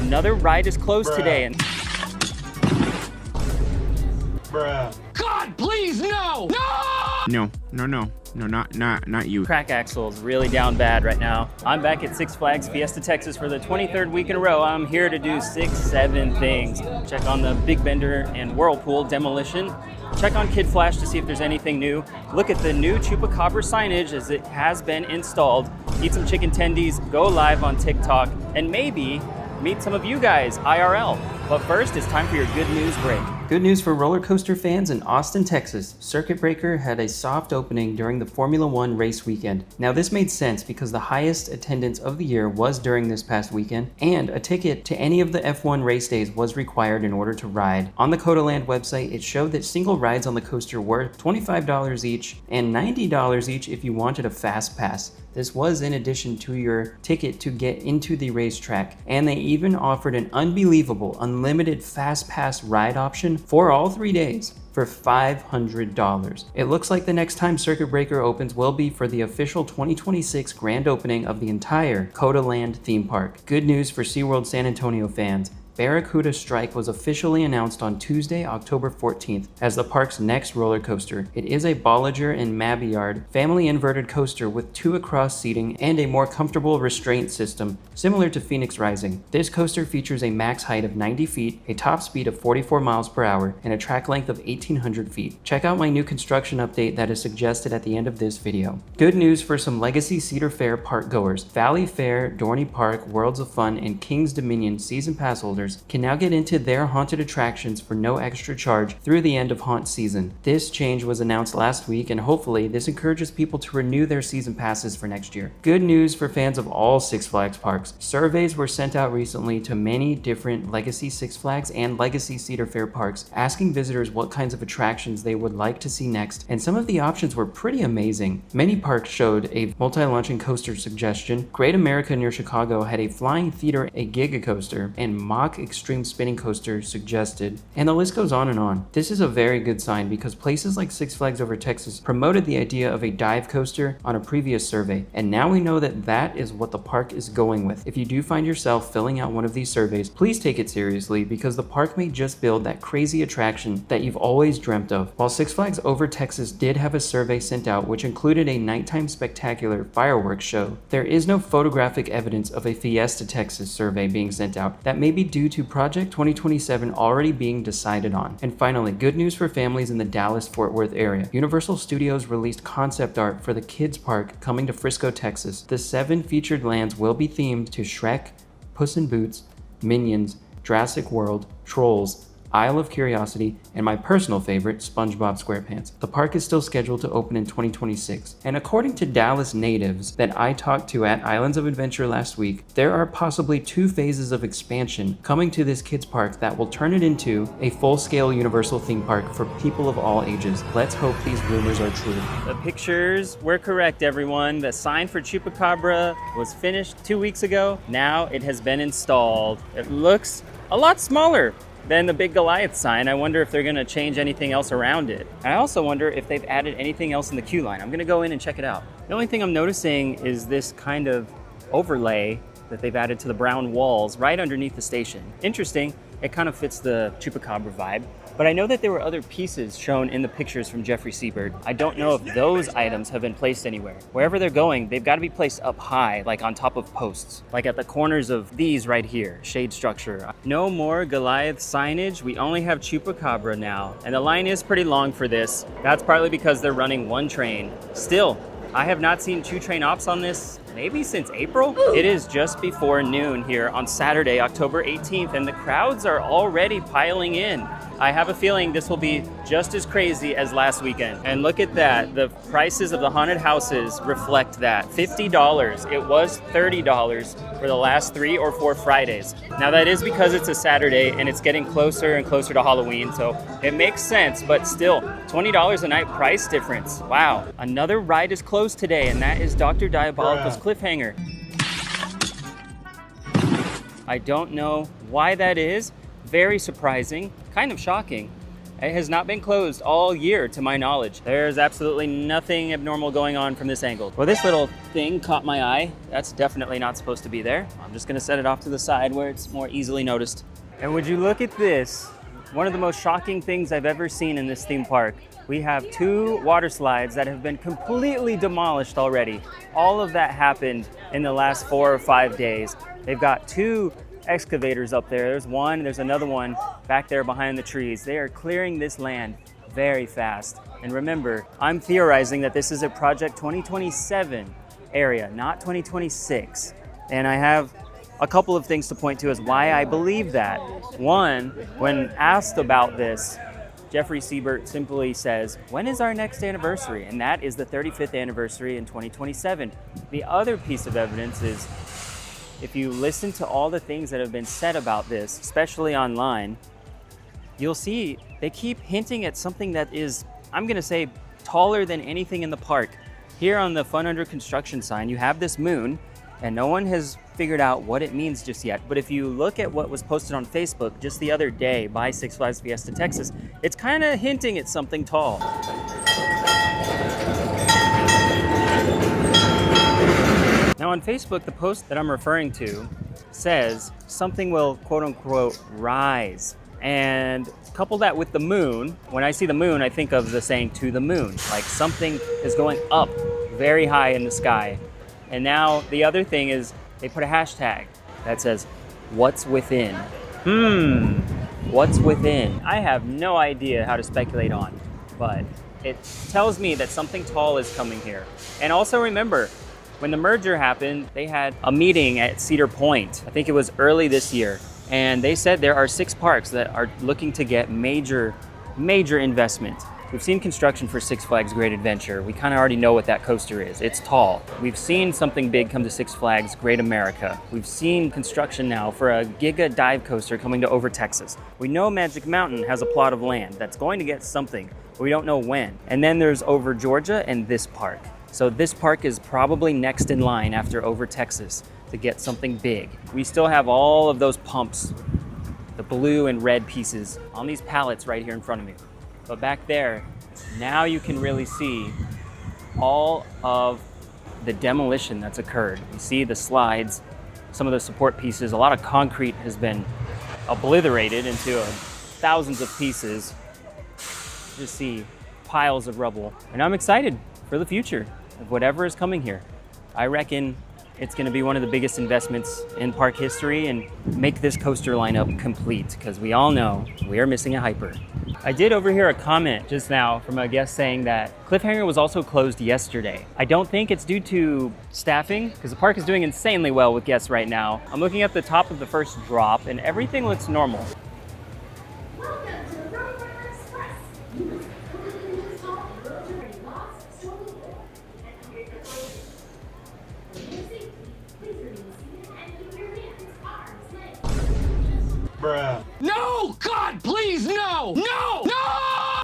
Another ride is closed today and... Bruh. God, please, no! No, not you. Crack axle's really down bad right now. I'm back at Six Flags Fiesta, Texas for the 23rd week in a row. I'm here to do 7 things. Check on the Big Bender and Whirlpool Demolition. Check on Kid Flash to see if there's anything new. Look at the new Chupacabra signage as it has been installed. Eat some chicken tendies, go live on TikTok, and maybe meet some of you guys IRL. But first, it's time for your good news break. Good news for roller coaster fans in Austin, Texas. Circuit Breaker had a soft opening during the Formula One race weekend. Now this made sense because the highest attendance of the year was during this past weekend, and a ticket to any of the F1 race days was required in order to ride. On the Codaland website, it showed that single rides on the coaster were $25 each and $90 each if you wanted a fast pass. This was in addition to your ticket to get into the racetrack, and they even offered an unbelievable unlimited fast pass ride option for all 3 days for $500. It looks like the next time Circuit Breaker opens will be for the official 2026 grand opening of the entire Codaland theme park. Good news for SeaWorld San Antonio fans. Barracuda Strike was officially announced on Tuesday, October 14th as the park's next roller coaster. It is a Bolliger and Mabillard family inverted coaster with 2 across seating and a more comfortable restraint system, similar to Phoenix Rising. This coaster features a max height of 90 feet, a top speed of 44 miles per hour, and a track length of 1,800 feet. Check out my new construction update that is suggested at the end of this video. Good news for some Legacy Cedar Fair park goers. Valley Fair, Dorney Park, Worlds of Fun, and King's Dominion season pass holders can now get into their haunted attractions for no extra charge through the end of haunt season. This change was announced last week, and hopefully this encourages people to renew their season passes for next year. Good news for fans of all Six Flags parks. Surveys were sent out recently to many different Legacy Six Flags and Legacy Cedar Fair parks, asking visitors what kinds of attractions they would like to see next, and some of the options were pretty amazing. Many parks showed a multi-launching coaster suggestion. Great America near Chicago had a flying theater, a giga coaster, and mock extreme spinning coaster suggested, and the list goes on and on. This is a very good sign because places like Six Flags Over Texas promoted the idea of a dive coaster on a previous survey, and now we know that that is what the park is going with. If you do find yourself filling out one of these surveys, please take it seriously because the park may just build that crazy attraction that you've always dreamt of. While Six Flags Over Texas did have a survey sent out which included a nighttime spectacular fireworks show, there is no photographic evidence of a Fiesta Texas survey being sent out. That may be due to Project 2027 already being decided on. And finally, good news for families in the Dallas-Fort Worth area. Universal Studios released concept art for the kids park coming to Frisco, Texas. The 7 featured lands will be themed to Shrek, Puss in Boots, Minions, Jurassic World, Trolls, Isle of Curiosity, and my personal favorite, SpongeBob SquarePants. The park is still scheduled to open in 2026, and according to Dallas natives that I talked to at Islands of Adventure last week, there are possibly 2 phases of expansion coming to this kids park that will turn it into a full-scale Universal theme park for people of all ages. Let's hope these rumors are true. The pictures were correct, everyone. The sign for Chupacabra was finished 2 weeks ago. Now it has been installed. It looks a lot smaller than the big Goliath sign. I wonder if they're gonna change anything else around it. I also wonder if they've added anything else in the queue line. I'm gonna go in and check it out. The only thing I'm noticing is this kind of overlay that they've added to the brown walls right underneath the station. Interesting. It kind of fits the Chupacabra vibe. But I know that there were other pieces shown in the pictures from Jeffrey Seabird. I don't know if those items have been placed anywhere. Wherever they're going, they've got to be placed up high, like on top of posts, like at the corners of these right here, shade structure. No more Goliath signage. We only have Chupacabra now. And the line is pretty long for this. That's partly because they're running 1 train. Still, I have not seen 2 train ops on this maybe since April. It is just before noon here on Saturday, October 18th, and the crowds are already piling in. I have a feeling this will be just as crazy as last weekend. And look at that, the prices of the haunted houses reflect that. $50, it was $30 for the last 3 or 4 Fridays. Now that is because it's a Saturday and it's getting closer and closer to Halloween, so it makes sense, but still, $20 a night price difference. Wow. Another ride is closed today, and that is Dr. Diabolical's Cliffhanger. I don't know why that is. Very surprising, kind of shocking. It has not been closed all year to my knowledge. There's absolutely nothing abnormal going on from this angle. Well, this little thing caught my eye. That's definitely not supposed to be there. I'm just gonna set it off to the side where it's more easily noticed. And would you look at this? One of the most shocking things I've ever seen in this theme park. We have 2 water slides that have been completely demolished already. All of that happened in the last 4 or 5 days. They've got 2 excavators up there. There's one, there's another one back there behind the trees. They are clearing this land very fast. And remember, I'm theorizing that this is a Project 2027 area, not 2026. And I have a couple of things to point to as why I believe that. One, when asked about this, Jeffrey Siebert simply says, when is our next anniversary? And that is the 35th anniversary in 2027. The other piece of evidence is, if you listen to all the things that have been said about this, especially online, you'll see they keep hinting at something that is, I'm gonna say, taller than anything in the park. Here on the Fun Under Construction sign, you have this moon, and no one has figured out what it means just yet. But if you look at what was posted on Facebook just the other day by Six Flags Fiesta Texas, it's kind of hinting at something tall. Now on Facebook, the post that I'm referring to says something will quote unquote rise. And couple that with the moon. When I see the moon, I think of the saying to the moon, like something is going up very high in the sky. And now the other thing is they put a hashtag that says, what's within? What's within? I have no idea how to speculate on, but it tells me that something tall is coming here. And also remember, when the merger happened, they had a meeting at Cedar Point. I think it was early this year. And they said there are 6 parks that are looking to get major investment. We've seen construction for Six Flags Great Adventure. We kind of already know what that coaster is. It's tall. We've seen something big come to Six Flags Great America. We've seen construction now for a Giga dive coaster coming to Over Texas. We know Magic Mountain has a plot of land that's going to get something, but we don't know when. And then there's Over Georgia and this park. So this park is probably next in line after Over Texas to get something big. We still have all of those pumps, the blue and red pieces on these pallets right here in front of me. But back there, now you can really see all of the demolition that's occurred. You see the slides, some of the support pieces, a lot of concrete has been obliterated into thousands of pieces. You just see piles of rubble. And I'm excited for the future of whatever is coming here. I reckon it's going to be one of the biggest investments in park history and make this coaster lineup complete, because we all know we are missing a hyper. I did overhear a comment just now from a guest saying that Cliffhanger was also closed yesterday. I don't think it's due to staffing, because the park is doing insanely well with guests right now. I'm looking at the top of the first drop and everything looks normal. No! God, please, no! No! No!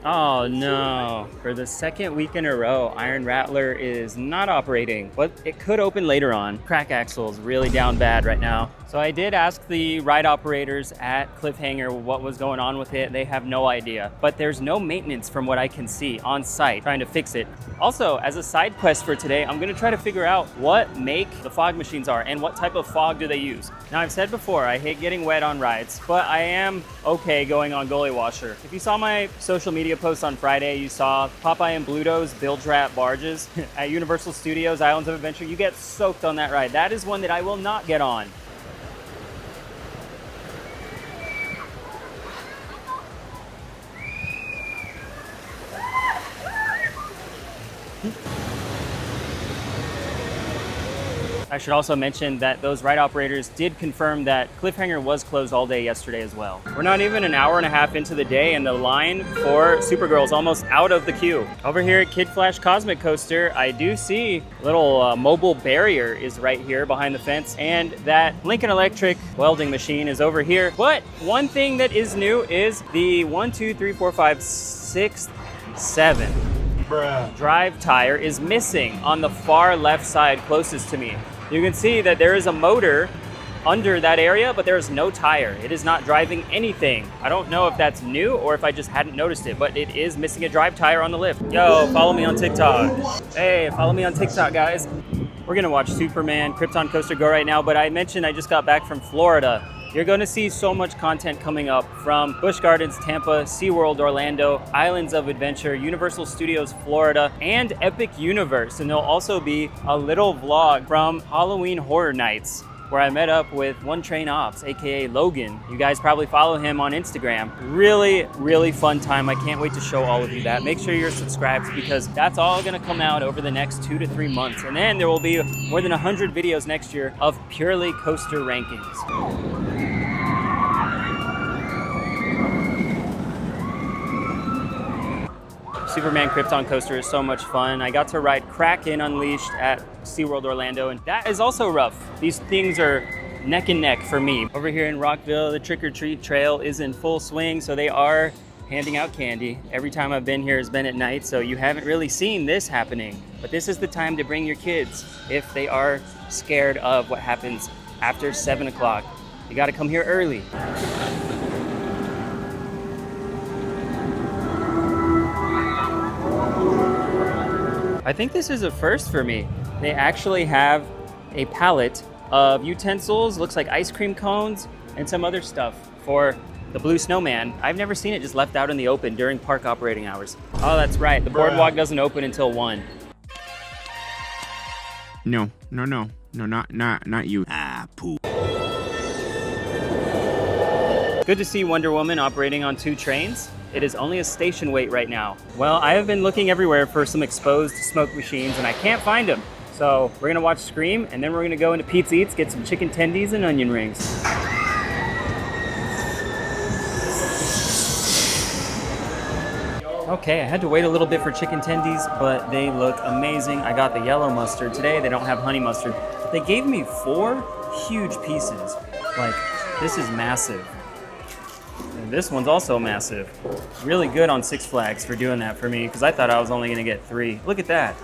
Oh no. For the second week in a row, Iron Rattler is not operating, but it could open later on. Crack axle's really down bad right now. So I did ask the ride operators at Cliffhanger what was going on with it. They have no idea, but there's no maintenance from what I can see on site trying to fix it. Also, as a side quest for today, I'm gonna try to figure out what make the fog machines are and what type of fog do they use. Now I've said before, I hate getting wet on rides, but I am okay going on Gully Washer. If you saw my social media post on Friday, you saw Popeye and Bluto's bilge rat barges at Universal Studios Islands of Adventure. You get soaked on that ride. That is one that I will not get on. I should also mention that those ride operators did confirm that Cliffhanger was closed all day yesterday as well. We're not even an hour and a half into the day and the line for Supergirl is almost out of the queue. Over here at Kid Flash Cosmic Coaster, I do see a little mobile barrier is right here behind the fence, and that Lincoln Electric welding machine is over here. But one thing that is new is the 1, 2, 3, 4, 5, 6, 7 drive tire is missing on the far left side closest to me. You can see that there is a motor under that area, but there's no tire. It is not driving anything. I don't know if that's new or if I just hadn't noticed it, but it is missing a drive tire on the lift. Yo, follow me on TikTok. Hey, follow me on TikTok, guys. We're gonna watch Superman Krypton Coaster go right now, but I mentioned I just got back from Florida. You're going to see so much content coming up from Busch Gardens, Tampa, SeaWorld, Orlando, Islands of Adventure, Universal Studios, Florida, and Epic Universe. And there'll also be a little vlog from Halloween Horror Nights, where I met up with One Train Ops, aka Logan. You guys probably follow him on Instagram. Really, really fun time. I can't wait to show all of you that. Make sure you're subscribed because that's all gonna come out over the next 2 to 3 months. And then there will be more than 100 videos next year of purely coaster rankings. Superman Krypton Coaster is so much fun. I got to ride Kraken Unleashed at SeaWorld Orlando, and that is also rough. These things are neck and neck for me. Over here in Rockville, the trick-or-treat trail is in full swing, so they are handing out candy. Every time I've been here has been at night, so you haven't really seen this happening. But this is the time to bring your kids if they are scared of what happens after 7 o'clock. You gotta come here early. I think this is a first for me. They actually have a palette of utensils, looks like ice cream cones, and some other stuff for the Blue Snowman. I've never seen it just left out in the open during park operating hours. Oh, that's right. The boardwalk doesn't open until 1. No, not you. Ah, poo. Good to see Wonder Woman operating on 2 trains. It is only a station wait right now. Well, I have been looking everywhere for some exposed smoke machines and I can't find them. So we're gonna watch Scream and then we're gonna go into Pete's Eats, get some chicken tendies and onion rings. Okay, I had to wait a little bit for chicken tendies, but they look amazing. I got the yellow mustard today. They don't have honey mustard. They gave me 4 huge pieces. Like, this is massive. And this one's also massive. Really good on Six Flags for doing that for me, because I thought I was only gonna get 3. Look at that.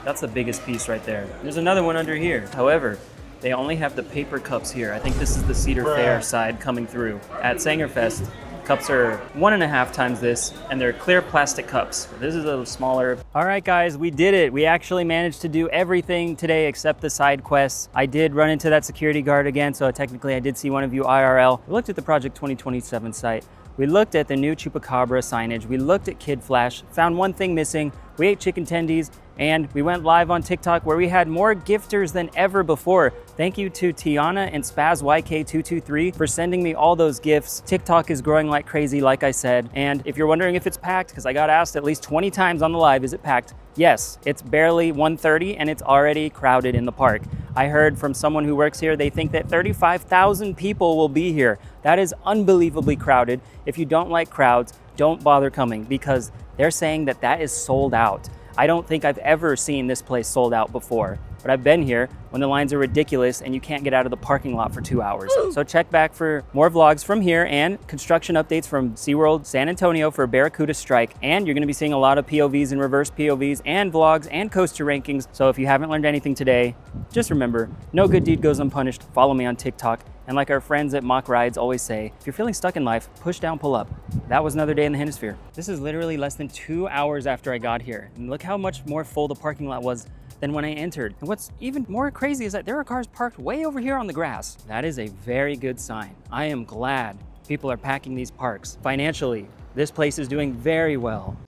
That's the biggest piece right there. There's another one under here. However, they only have the paper cups here. I think this is the Cedar Fair side coming through. At Sangerfest, cups are 1.5 times this, and they're clear plastic cups. This is a little smaller. All right, guys, we did it. We actually managed to do everything today except the side quests. I did run into that security guard again, so technically I did see one of you IRL. We looked at the Project 2027 site. We looked at the new Chupacabra signage. We looked at Kid Flash, found one thing missing. We ate chicken tendies, and we went live on TikTok where we had more gifters than ever before. Thank you to Tiana and SpazYK223 for sending me all those gifts. TikTok is growing like crazy, like I said. And if you're wondering if it's packed, because I got asked at least 20 times on the live, is it packed? Yes, it's barely 1:30 and it's already crowded in the park. I heard from someone who works here, they think that 35,000 people will be here. That is unbelievably crowded. If you don't like crowds, don't bother coming because they're saying that that is sold out. I don't think I've ever seen this place sold out before, but I've been here when the lines are ridiculous and you can't get out of the parking lot for 2 hours. So check back for more vlogs from here and construction updates from SeaWorld San Antonio for Barracuda Strike. And you're gonna be seeing a lot of POVs and reverse POVs and vlogs and coaster rankings. So if you haven't learned anything today, just remember, no good deed goes unpunished. Follow me on TikTok. And like our friends at Mock Rides always say, if you're feeling stuck in life, push down, pull up. That was another day in the Hennisphere. This is literally less than 2 hours after I got here. And look how much more full the parking lot was than when I entered. And what's even more crazy is that there are cars parked way over here on the grass. That is a very good sign. I am glad people are packing these parks. Financially, this place is doing very well.